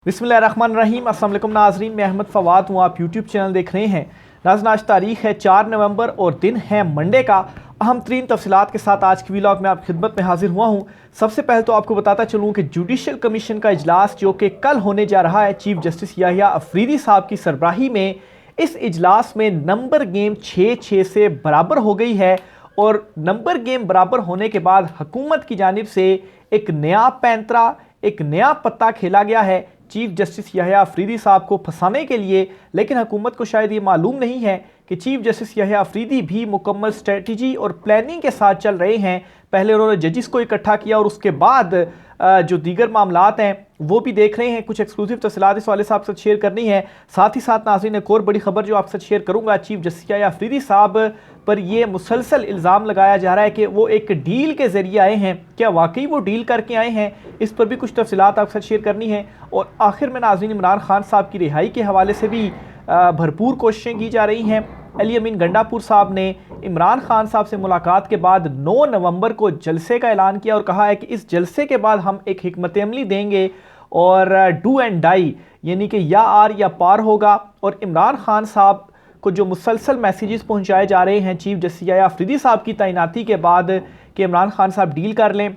बिस्मिल्लाहिर्रहमानिर्रहीम। अस्सलाम वालेकुम नाज़रीन, मैं अहमद फ़वाद हूँ। आप यूट्यूब चैनल देख रहे हैं। नाज़रीन, आज तारीख़ है 4 नवंबर और दिन है मंडे का। अहम तरीन तफसीलात के साथ आज की व्लॉग में आपकी खिदमत में हाजिर हुआ हूँ। सबसे पहले तो आपको बताता चलूँ कि जुडिशल कमीशन का इजलास जो कि कल होने जा रहा है, चीफ जस्टिस याहिया अफरीदी साहब की सरबराही में, इस इजलास में नंबर गेम 6-6 से बराबर हो गई है। और नंबर गेम बराबर होने के बाद हुकूमत की जानिब से एक नया पैंतरा, एक नया पत्ता खेला गया है चीफ जस्टिस याहिया अफरीदी साहब को फंसाने के लिए। लेकिन हुकूमत को शायद ये मालूम नहीं है कि चीफ जस्टिस याहिया अफरीदी भी मुकम्मल स्ट्रेटजी और प्लानिंग के साथ चल रहे हैं। पहले उन्होंने जजिस को इकट्ठा किया और उसके बाद जो दीगर मामलात हैं वो भी देख रहे हैं। कुछ एक्सक्लूसिव तफसीलात इस वाले साहब से शेयर करनी है। साथ ही साथ नाज़रीन, एक और बड़ी खबर जो आपसे शेयर करूंगा, चीफ जस्टिस याहिया अफरीदी साहब पर ये मुसलसल इल्ज़ाम लगाया जा रहा है कि वो एक डील के ज़रिए आए हैं। क्या वाकई वो डील करके आए हैं? इस पर भी कुछ तफसीलात आपसे शेयर करनी है। और आखिर में नाज़रीन, इमरान खान साहब की रिहाई के हवाले से भी भरपूर कोशिशें की जा रही हैं। अली अमीन गंडापुर साहब ने इमरान खान साहब से मुलाकात के बाद 9 नवंबर को जलसे का ऐलान किया और कहा है कि इस जलसे के बाद हम एक हिकमत अमली देंगे और डू एंड डाई, यानी कि या आर या पार होगा। और इमरान खान साहब को जो मुसलसल मैसेजेस पहुंचाए जा रहे हैं चीफ जस्टिस याहिया अफरीदी साहब की तैनाती के बाद कि इमरान खान साहब डील कर लें,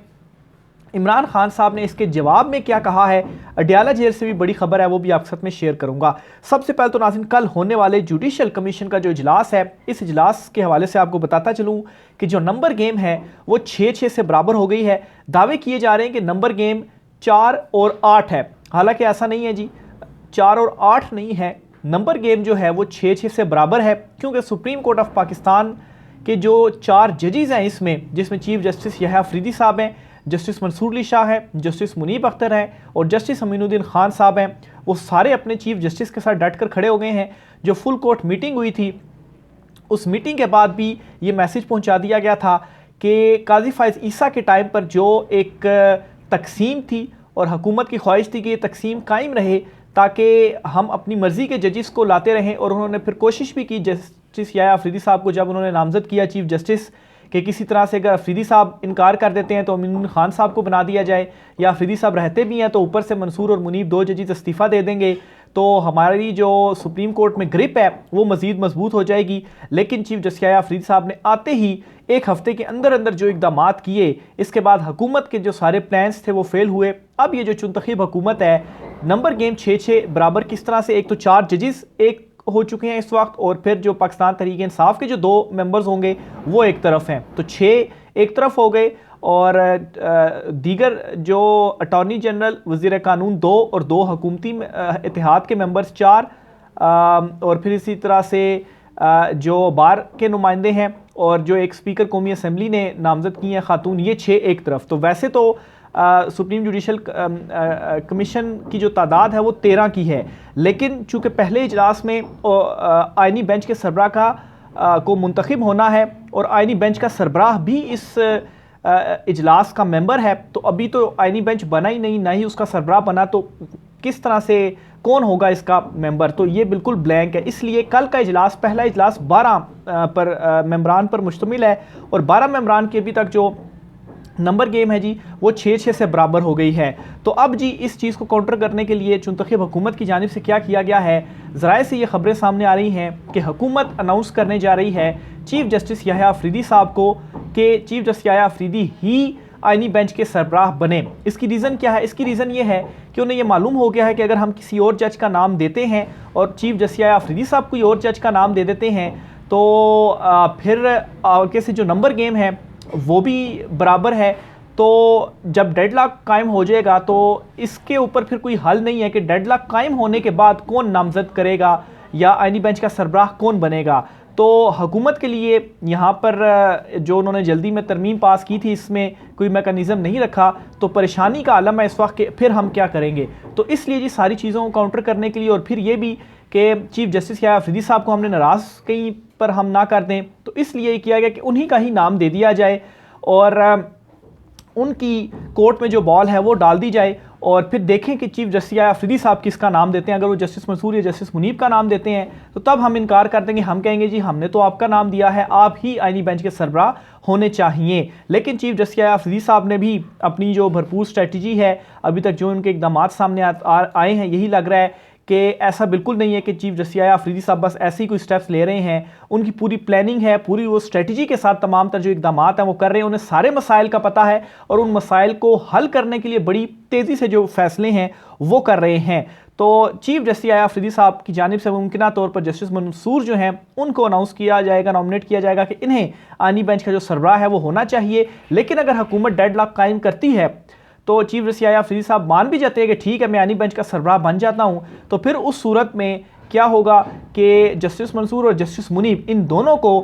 इमरान खान साहब ने इसके जवाब में क्या कहा है, अडयाला जेल से भी बड़ी खबर है, वो भी आपके साथ में शेयर करूंगा। सबसे पहले तो नाज़रीन, कल होने वाले जुडिशल कमीशन का जो इजलास है, इस इजलास के हवाले से आपको बताता चलूं कि जो नंबर गेम है वो 6-6 से बराबर हो गई है। दावे किए जा रहे हैं कि नंबर गेम 4 और 8 है। हालांकि ऐसा नहीं है जी, 4 और 8 नहीं है। नंबर गेम जो है वो 6-6 से बराबर है, क्योंकि सुप्रीम कोर्ट ऑफ पाकिस्तान के जो 4 जजेस हैं इसमें, जिसमें चीफ जस्टिस याहिया अफरीदी साहब हैं, जस्टिस मंसूर अली शाह है, जस्टिस मुनीब अख्तर है और जस्टिस अमीनुद्दीन खान साहब हैं, वो सारे अपने चीफ जस्टिस के साथ डट कर खड़े हो गए हैं। जो फुल कोर्ट मीटिंग हुई थी, उस मीटिंग के बाद भी ये मैसेज पहुंचा दिया गया था कि काजी फाइज ईसा के टाइम पर जो एक तकसीम थी और हुकूमत की ख्वाहिश थी कि ये तकसीम कायम रहे ताकि हम अपनी मर्ज़ी के जजिस को लाते रहें। और उन्होंने फिर कोशिश भी की, जस्टिस याहिया अफरीदी साहब को जब उन्होंने नामजद किया चीफ जस्टिस, कि किसी तरह से अगर अफरीदी साहब इनकार कर देते हैं तो अमीन खान साहब को बना दिया जाए, या अफरीदी साहब रहते भी हैं तो ऊपर से मंसूर और मुनीब 2 जजेस इस्तीफ़ा दे देंगे, तो हमारी जो सुप्रीम कोर्ट में ग्रिप है वो मज़ीद मजबूत हो जाएगी। लेकिन चीफ जस्टिस याहिया अफरीदी साहब ने आते ही एक हफ्ते के अंदर अंदर जो इकदाम किए, इसके बाद हुकूमत के जो सारे प्लान्स थे वो फेल हुए। अब ये जो चुनतखीब हुकूमत है, नंबर गेम 6-6 बराबर किस तरह से, एक तो 4 जजेस एक हो चुके हैं इस वक्त, और फिर जो पाकिस्तान तहरीक इंसाफ के जो 2 मेंबर्स होंगे वो एक तरफ हैं, तो 6 एक तरफ हो गए। और दीगर जो अटॉर्नी जनरल, वज़ीर कानून 2 और 2 हुकूमती इत्तेहाद के मेंबर्स 4, और फिर इसी तरह से जो बार के नुमाइंदे हैं और जो एक स्पीकर कौमी असम्बली ने नामजद की हैं खातून, ये 6 एक तरफ। तो वैसे तो सुप्रीम जुडिशल कमीशन की जो तादाद है वो 13 की है, लेकिन चूँकि पहले इजलास में आइनी बेंच के सरबराह का को मुंतखब होना है और आइनी बेंच का सरबराह भी इस इजलास का मेंबर है, तो अभी तो आइनी बेंच बना ही नहीं, ना ही उसका सरबराह बना, तो किस तरह से कौन होगा इसका मेंबर, तो ये बिल्कुल ब्लैंक है। इसलिए कल का इजलास, पहला इजलास 12 मेंबरान पर मुश्तमिल है और 12 मेंबरान के अभी तक जो नंबर गेम है जी वो 6-6 से बराबर हो गई है। तो अब जी इस चीज़ को काउंटर करने के लिए चुनतखीब हुकूमत की जानिब से क्या किया गया है, ज़राए से ये खबरें सामने आ रही हैं कि हुकूमत अनाउंस करने जा रही है चीफ जस्टिस याहिया अफरीदी साहब को कि चीफ जस्टिस याहिया अफरीदी ही आइनी बेंच के सरबराह बने। इसकी रीज़न क्या है? इसकी रीज़न ये है कि उन्हें ये मालूम हो गया है कि अगर हम किसी और जज का नाम देते हैं और चीफ जस्टिस याहिया अफरीदी साहब कोई और जज का नाम दे देते हैं, तो फिर आगे से जो नंबर गेम है वो भी बराबर है। तो जब डेडलॉक कायम हो जाएगा तो इसके ऊपर फिर कोई हल नहीं है कि डेडलॉक कायम होने के बाद कौन नामजद करेगा या आइनी बेंच का सरबराह कौन बनेगा। तो हुकूमत के लिए यहाँ पर जो उन्होंने जल्दी में तरमीम पास की थी, इसमें कोई मैकेनिज़्म नहीं रखा, तो परेशानी का आलम है इस वक्त कि फिर हम क्या करेंगे। तो इसलिए जी सारी चीज़ों को काउंटर करने के लिए, और फिर ये भी कि चीफ जस्टिस याहिया अफरीदी साहब को हमने नाराज़ कहीं पर हम ना कर दें, तो इसलिए किया गया कि उन्हीं का ही नाम दे दिया जाए और उनकी कोर्ट में जो बॉल है वो डाल दी जाए और फिर देखें कि चीफ जस्टिस या अफरीदी साहब किसका नाम देते हैं। अगर वो जस्टिस मंसूर या जस्टिस मुनीब का नाम देते हैं तो तब हम इनकार कर देंगे, हम कहेंगे जी हमने तो आपका नाम दिया है, आप ही आईनी बेंच के सरबराह होने चाहिए। लेकिन चीफ जस्टिस या अफरीदी साहब ने भी अपनी जो भरपूर स्ट्रेटजी है, अभी तक जो उनके इकदाम सामने आए हैं, यही लग रहा है कि ऐसा बिल्कुल नहीं है कि चीफ जस्टिस या अफरीदी साहब बस ऐसे ही कोई स्टेप्स ले रहे हैं। उनकी पूरी प्लानिंग है, पूरी वो स्ट्रेटजी के साथ तमाम तर जो इकदाम हैं वो कर रहे हैं। उन्हें सारे मसाइल का पता है और उन मसाइल को हल करने के लिए बड़ी तेज़ी से जो फैसले हैं वो कर रहे हैं। तो चीफ जस्टिस या अफरीदी साहब की जानिब से मुमकिन तौर पर जस्टिस मंसूर जो हैं उनको अनाउंस किया जाएगा, नॉमिनेट किया जाएगा कि इन्हें आईनी बेंच का जो सरबराह है वो होना चाहिए। लेकिन अगर हुकूमत डेडलॉक कायम करती है तो चीफ जस्टिस या अफरीदी साहब मान भी जाते हैं कि ठीक है मैं आईनी बेंच का सरबराह बन जाता हूं, तो फिर उस सूरत में क्या होगा कि जस्टिस मंसूर और जस्टिस मुनीब इन दोनों को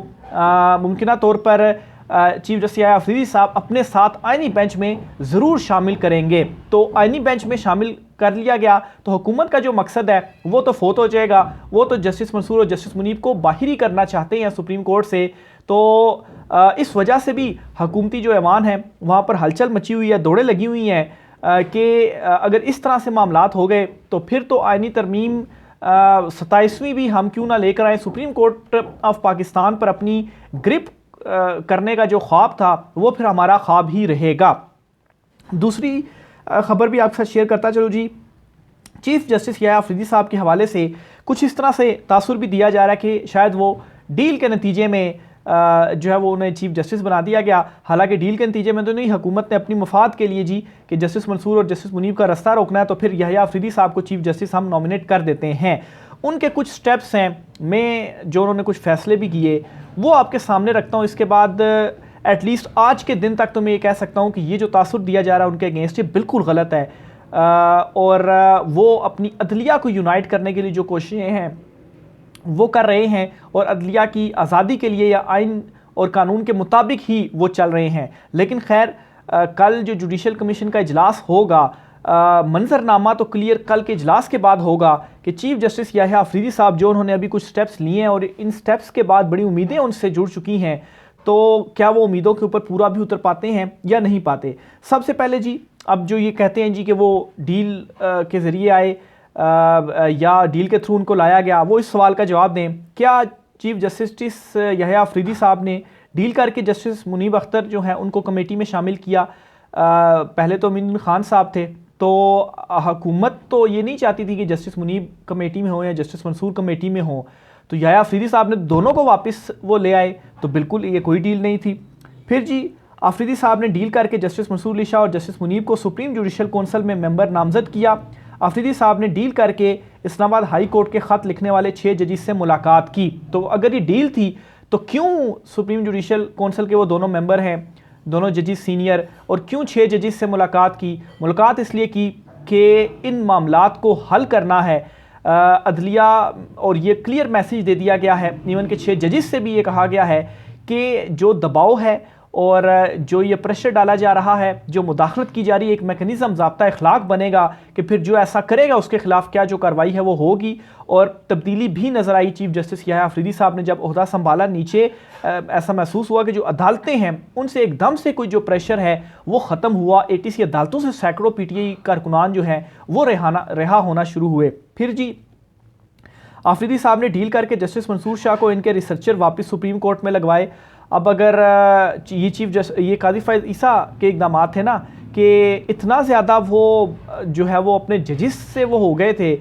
मुमकिन तौर पर चीफ जस्टिस या अफरीदी साहब अपने साथ आईनी बेंच में ज़रूर शामिल करेंगे। तो आईनी बेंच में शामिल कर लिया गया तो हुकूमत का जो मकसद है वो तो फोत हो जाएगा। वो तो जस्टिस मंसूर और जस्टिस मुनीब को बाहर ही करना चाहते हैं सुप्रीम कोर्ट से। तो इस वजह से भी हुकूमती जो ऐवान है वहाँ पर हलचल मची हुई है, दौड़ें लगी हुई हैं कि अगर इस तरह से मामलात हो गए तो फिर तो आईनी तरमीम 27वीं भी हम क्यों ना लेकर आए। सुप्रीम कोर्ट ऑफ पाकिस्तान पर अपनी ग्रिप करने का जो ख्वाब था वो फिर हमारा ख्वाब ही रहेगा। दूसरी खबर भी आपके साथ शेयर करता चलो जी। चीफ जस्टिस या अफरीदी साहब के हवाले से कुछ इस तरह से तासुर भी दिया जा रहा है कि शायद वो डील के नतीजे में जो है वो उन्हें चीफ जस्टिस बना दिया गया। हालांकि डील के नतीजे में तो नहीं, हुकूमत ने अपनी मफाद के लिए जी कि जस्टिस मंसूर और जस्टिस मुनीब का रास्ता रोकना है तो फिर यहया अफरीदी साहब को चीफ जस्टिस हम नॉमिनेट कर देते हैं। उनके कुछ स्टेप्स हैं में जो उन्होंने कुछ फैसले भी किए वो आपके सामने रखता हूँ। इसके बाद एटलीस्ट आज के दिन तक तो मैं ये कह सकता हूँ कि ये जो तासुर दिया जा रहा है उनके अगेंस्ट ये बिल्कुल गलत है। और वो अपनी अदलिया को यूनाइट करने के लिए जो कोशिशें हैं वो कर रहे हैं और अदलिया की आज़ादी के लिए या आइन और कानून के मुताबिक ही वो चल रहे हैं। लेकिन खैर कल जो जुडिशल कमीशन का इजलास होगा, मंजरनामा तो क्लियर कल के इजलास के बाद होगा कि चीफ जस्टिस यहया अफरीदी साहब जो उन्होंने अभी कुछ स्टेप्स लिए हैं और इन स्टेप्स के बाद बड़ी उम्मीदें उनसे जुड़ चुकी हैं, तो क्या वो उम्मीदों के ऊपर पूरा भी उतर पाते हैं या नहीं पाते। सबसे पहले जी अब जो ये कहते हैं जी कि वो डील के ज़रिए आए या डील के थ्रू उनको लाया गया, वो इस सवाल का जवाब दें। क्या चीफ जस्टिस यहया अफरीदी साहब ने डील करके जस्टिस मुनीब अख्तर जो हैं उनको कमेटी में शामिल किया? पहले तो अमीन खान साहब थे, तो हुकूमत तो ये नहीं चाहती थी कि जस्टिस मुनीब कमेटी में हो या जस्टिस मंसूर कमेटी में हो, तो यहया अफरीदी साहब ने दोनों को वापस वो ले आए, तो बिल्कुल ये कोई डील नहीं थी। फिर जी अफरीदी साहब ने डील करके जस्टिस मंसूर अली शाह और जस्टिस मुनीब को सुप्रीम जुडिशल कौंसिल में मेंबर नामजद किया। अफरीदी साहब ने डील करके इस्लामाबाद हाई कोर्ट के ख़त लिखने वाले 6 जजेस से मुलाकात की। तो अगर ये डील थी तो क्यों सुप्रीम जुडिशल कौंसिल के वो दोनों मेंबर हैं, दोनों जजेस सीनियर, और क्यों 6 जजेस से मुलाकात की? मुलाकात इसलिए की कि इन मामलात को हल करना है अदलिया, और ये क्लियर मैसेज दे दिया गया है। इवन के 6 जजेस से भी ये कहा गया है कि जो दबाव है और जो ये प्रेशर डाला जा रहा है, जो मुदाखलत की जा रही है, एक मैकेनिज़्म ज़ाब्ता इखलाक बनेगा कि फिर जो ऐसा करेगा उसके खिलाफ क्या जो कार्रवाई है वो होगी। और तब्दीली भी नज़र आई चीफ जस्टिस यहया अफरीदी साहब ने जब ओहदा संभाला। नीचे ऐसा महसूस हुआ कि जो अदालतें हैं उनसे एकदम से कोई जो प्रेशर है वो ख़त्म हुआ। ATC अदालतों से सैकड़ों PTI कारकुनान जो हैं वो रिहा होना शुरू हुए। फिर जी अफरीदी साहब ने डील करके जस्टिस मंसूर शाह को इनके रिसर्चर वापस सुप्रीम कोर्ट में लगवाए। अब अगर ये काजी फैज़ ईसा के इकदाम थे ना कि इतना ज़्यादा वो जो है वो अपने जजेस से वो हो गए थे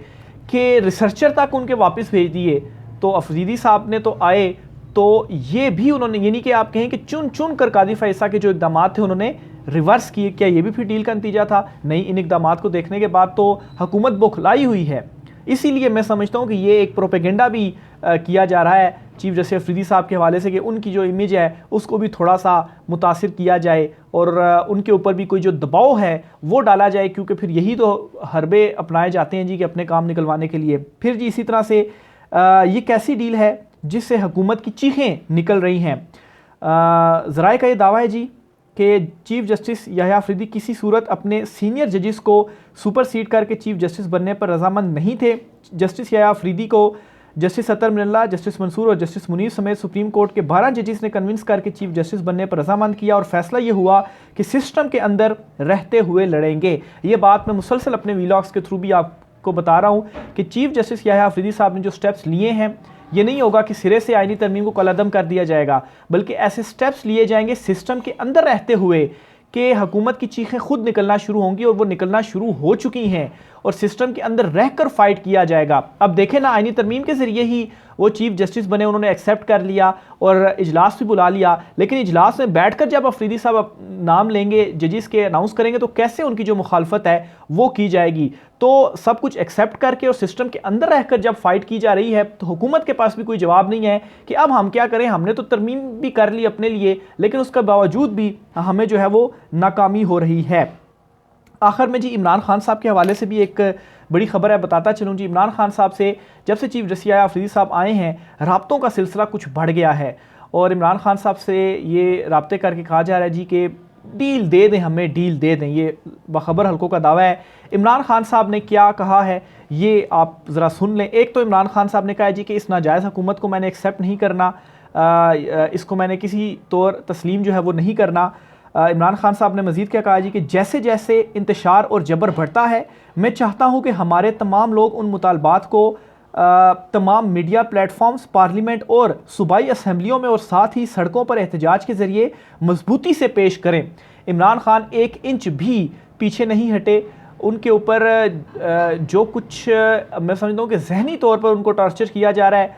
कि रिसर्चर तक उनके वापस भेज दिए, तो अफरीदी साहब ने तो आए तो ये भी उन्होंने, यानी कि आप कहें कि चुन चुन कर काजी फैज़ ईसा के जो इकदाम थे उन्होंने रिवर्स किए। क्या ये भी फिर डील का नतीजा था? नहीं, इन इकदाम को देखने के बाद तो हुकूमत बौखलाई हुई है। इसीलिए मैं समझता हूँ कि ये एक प्रोपेगेंडा भी किया जा रहा है चीफ जस्टिस अफरीदी साहब के हवाले से कि उनकी जो इमेज है उसको भी थोड़ा सा मुतासिर किया जाए और उनके ऊपर भी कोई जो दबाव है वो डाला जाए, क्योंकि फिर यही तो हरबे अपनाए जाते हैं जी कि अपने काम निकलवाने के लिए। फिर जी इसी तरह से ये कैसी डील है जिससे हुकूमत की चीखें निकल रही हैं। ज़राए का ये दावा है जी कि चीफ जस्टिस यहया अफरीदी किसी सूरत अपने सीनियर जजेस को सुपरसीड करके चीफ जस्टिस बनने पर रजामंद नहीं थे। जस्टिस यहया अफरीदी को जस्टिस अतर मिनल्ला, जस्टिस मंसूर और जस्टिस मुनीर समेत सुप्रीम कोर्ट के 12 जजेस ने कन्विंस करके चीफ जस्टिस बनने पर रजामंद किया और फैसला ये हुआ कि सिस्टम के अंदर रहते हुए लड़ेंगे। ये बात मैं मुसलसल अपने वीलॉग्स के थ्रू भी आपको बता रहा हूँ कि चीफ जस्टिस याह्या अफरीदी साहब ने जो स्टेप्स लिए हैं, ये नहीं होगा कि सिरे से आईनी तरमीम को कलअदम कर दिया जाएगा, बल्कि ऐसे स्टेप्स लिए जाएंगे सिस्टम के अंदर रहते हुए कि हुकूमत की चीखें खुद निकलना शुरू होंगी और वो निकलना शुरू हो चुकी हैं और सिस्टम के अंदर रहकर फाइट किया जाएगा। अब देखें ना, आईनी तरमीम के ज़रिए ही वो चीफ जस्टिस बने, उन्होंने एक्सेप्ट कर लिया और इजलास भी बुला लिया, लेकिन इजलास में बैठकर जब अफरीदी साहब नाम लेंगे, जजेस के अनाउंस करेंगे, तो कैसे उनकी जो मुखालफत है वो की जाएगी। तो सब कुछ एक्सेप्ट करके और सिस्टम के अंदर रहकर जब फाइट की जा रही है तो हुकूमत के पास भी कोई जवाब नहीं है कि अब हम क्या करें। हमने तो तरमीम भी कर ली अपने लिए, लेकिन उसके बावजूद भी हमें जो है वो नाकामी हो रही है। आखिर में जी इमरान खान साहब के हवाले से भी एक बड़ी खबर है, बताता चलूँ जी। इमरान खान साहब से जब से चीफ जस्टिस याह्या अफरीदी साहब आए हैं, राब्तों का सिलसिला कुछ बढ़ गया है और इमरान खान साहब से ये राब्ते करके कहा जा रहा है जी कि डील दे दें, हमें डील दे दें। ये बखबर हल्कों का दावा है। इमरान खान साहब ने क्या कहा है ये आप ज़रा सुन लें। एक तो इमरान खान साहब ने कहा है जी कि इस नाजायज़ हुकूमत को मैंने एक्सेप्ट नहीं करना, इसको मैंने किसी तौर तस्लीम जो है वो नहीं करना। इमरान खान साहब ने मज़ीद क्या कहा जी कि जैसे जैसे इंतशार और जबर बढ़ता है, मैं चाहता हूँ कि हमारे तमाम लोग उन मुतालबात को तमाम मीडिया प्लेटफॉर्म्स, पार्लियामेंट और सूबाई असम्बलियों में और साथ ही सड़कों पर एहतजाज के ज़रिए मजबूती से पेश करें। इमरान खान 1 इंच भी पीछे नहीं हटे। उनके ऊपर जो कुछ मैं समझता हूँ कि जहनी तौर पर उनको टॉर्चर किया जा रहा है,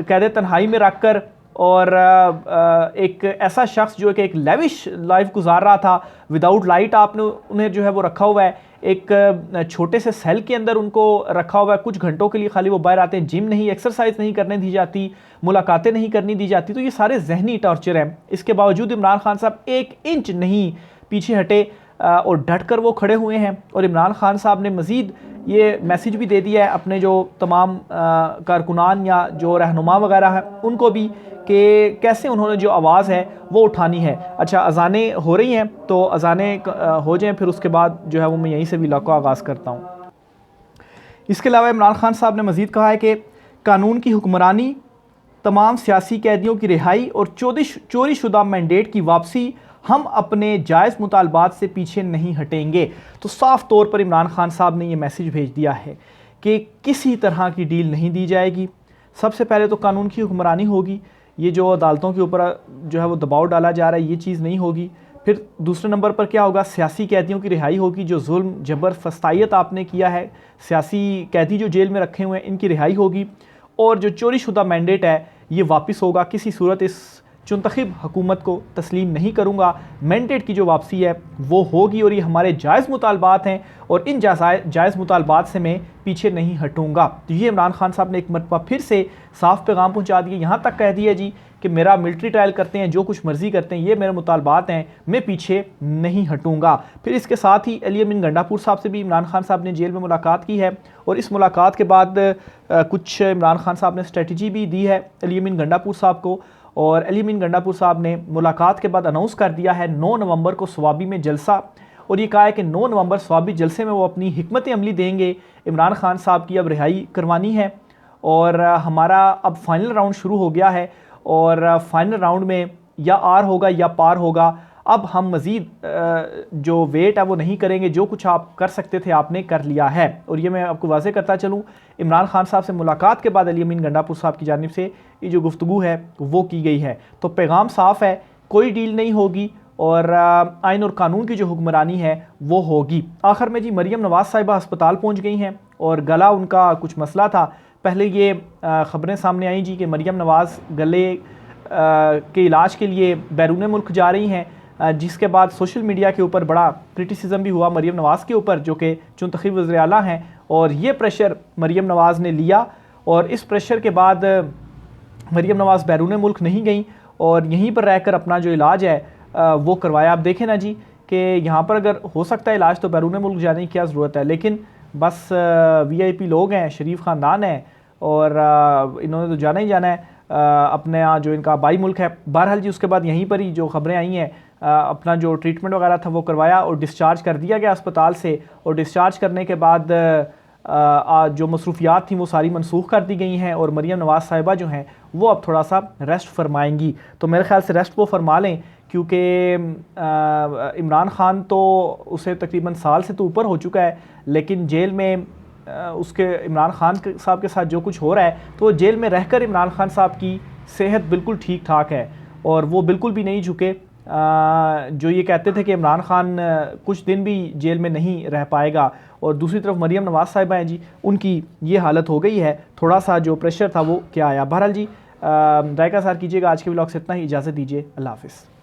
कैद तन्हाई में रख कर, और एक ऐसा शख्स जो कि एक लेविश लाइफ गुजार रहा था, विदाउट लाइट आपने उन्हें जो है वो रखा हुआ है, एक छोटे से सेल के अंदर उनको रखा हुआ है। कुछ घंटों के लिए खाली वो बाहर आते हैं, जिम नहीं, एक्सरसाइज नहीं करने दी जाती, मुलाकातें नहीं करनी दी जाती। तो ये सारे जहनी टॉर्चर हैं। इसके बावजूद इमरान खान साहब 1 इंच नहीं पीछे हटे और डटकर वो खड़े हुए हैं। और इमरान खान साहब ने मज़ीद ये मैसेज भी दे दिया है अपने जो तमाम कारकुनान या जो रहनुमा वगैरह हैं उनको भी, कि कैसे उन्होंने जो आवाज़ है वो उठानी है। अच्छा, अजानें हो रही हैं तो अजानें हो जाएं, फिर उसके बाद जो है वो मैं यहीं से भी को आगाज़ करता हूँ। इसके अलावा इमरान खान साहब ने मज़ीद कहा है कि कानून की हुक्मरानी, तमाम सियासी कैदियों की रिहाई और चोरी शुदा मैंडेट की वापसी, हम अपने जायज़ मुतालबात से पीछे नहीं हटेंगे। तो साफ तौर पर इमरान खान साहब ने ये मैसेज भेज दिया है कि किसी तरह की डील नहीं दी जाएगी। सबसे पहले तो कानून की हुक्मरानी होगी, ये जो अदालतों के ऊपर जो है वो दबाव डाला जा रहा है ये चीज़ नहीं होगी। फिर दूसरे नंबर पर क्या होगा, सियासी कैदियों की रिहाई होगी। जो जुल्म, जबर, फस्तायत आपने किया है, सियासी कैदी जो जेल में रखे हुए हैं इनकी रिहाई होगी। और जो चोरी शुदा मैंडेट है ये वापस होगा। किसी सूरत इस चुनतखिब हुकूमत को तस्लीम नहीं करूँगा। मैंडेट की जो वापसी है वो होगी और ये हमारे जायज़ मुतालबात हैं और इन जायज़ मुतालबात से मैं पीछे नहीं हटूँगा। तो ये इमरान खान साहब ने एक मरतबा फिर से साफ पैगाम पहुँचा दिया। यहाँ तक कह दिया जी कि मेरा मिलिट्री ट्रायल करते हैं, जो कुछ मर्जी करते हैं, ये मेरे मुतालबात हैं, मैं पीछे नहीं हटूँगा। फिर इसके साथ ही अली अमीन गंडापुर साहब से भी इमरान खान साहब ने जेल में मुलाकात की है और इस मुलाकात के बाद कुछ इमरान खान साहब ने स्ट्रेटजी भी दी है अली अमीन गंडापुर साहब को। और अली अमीन गंडापुर साहब ने मुलाकात के बाद अनाउंस कर दिया है 9 नवंबर को स्वाबी में जलसा, और ये कहा है कि 9 नवंबर स्वाबी जलसे में वो अपनी हिकमत अमली देंगे। इमरान खान साहब की अब रिहाई करवानी है और हमारा अब फाइनल राउंड शुरू हो गया है और फाइनल राउंड में या आर होगा या पार होगा। अब हम मज़ीद जो वेट है वो नहीं करेंगे, जो कुछ आप कर सकते थे आपने कर लिया है। और ये मैं आपको वाज़ेह करता चलूँ, इमरान खान साहब से मुलाकात के बाद अली अमीन गंडापुर साहब की जानिब से ये जो गुफ्तगू है वो की गई है। तो पैगाम साफ़ है, कोई डील नहीं होगी और आइन और कानून की जो हुक्मरानी है वो होगी। आखिर में जी मरियम नवाज़ साहिबा अस्पताल पहुँच गई हैं और गला उनका कुछ मसला था। पहले ये ख़बरें सामने आई जी कि मरियम नवाज़ गले के इलाज के लिए बैरून मुल्क जा रही हैं, जिसके बाद सोशल मीडिया के ऊपर बड़ा क्रिटिसिज्म भी हुआ मरियम नवाज़ के ऊपर, जो कि चुनतखीब वज़ीर आला हैं। और ये प्रेशर मरियम नवाज़ ने लिया और इस प्रेशर के बाद मरियम नवाज़ बैरून मुल्क नहीं गई और यहीं पर रहकर अपना जो इलाज है वो करवाया। आप देखें ना जी कि यहाँ पर अगर हो सकता है इलाज तो बैरून मुल्क जाने की क्या ज़रूरत है, लेकिन बस VIP लोग हैं, शरीफ ख़ानदान है और इन्होंने तो जाना ही जाना है अपने यहाँ जो इनका बाई मुल्क है। बहरहाल जी उसके बाद यहीं पर ही जो ख़बरें आई हैं अपना जो ट्रीटमेंट वगैरह था वो करवाया और डिस्चार्ज कर दिया गया अस्पताल से। और डिस्चार्ज करने के बाद जो मसरूफियात थी वो सारी मनसूख कर दी गई हैं और मरीम नवाज़ साहिबा जो हैं वो अब थोड़ा सा रेस्ट फरमाएंगी। तो मेरे ख्याल से रेस्ट वो फरमा लें, क्योंकि इमरान खान तो उसे तकरीबन साल से तो ऊपर हो चुका है, लेकिन जेल में उसके इमरान खान साहब के साथ जो कुछ हो रहा है, तो जेल में रहकर इमरान खान साहब की सेहत बिल्कुल ठीक ठाक है और वो बिल्कुल भी नहीं झुके। जो ये कहते थे कि इमरान खान कुछ दिन भी जेल में नहीं रह पाएगा, और दूसरी तरफ मरीम नवाज़ साहिबा हैं जी, उनकी ये हालत हो गई है, थोड़ा सा जो प्रेशर था वो क्या आया। बहरहाल जी राय का सार कीजिएगा। आज के व्लॉग से इतना ही, इजाज़त दीजिए, अल्लाह हाफ़िज़।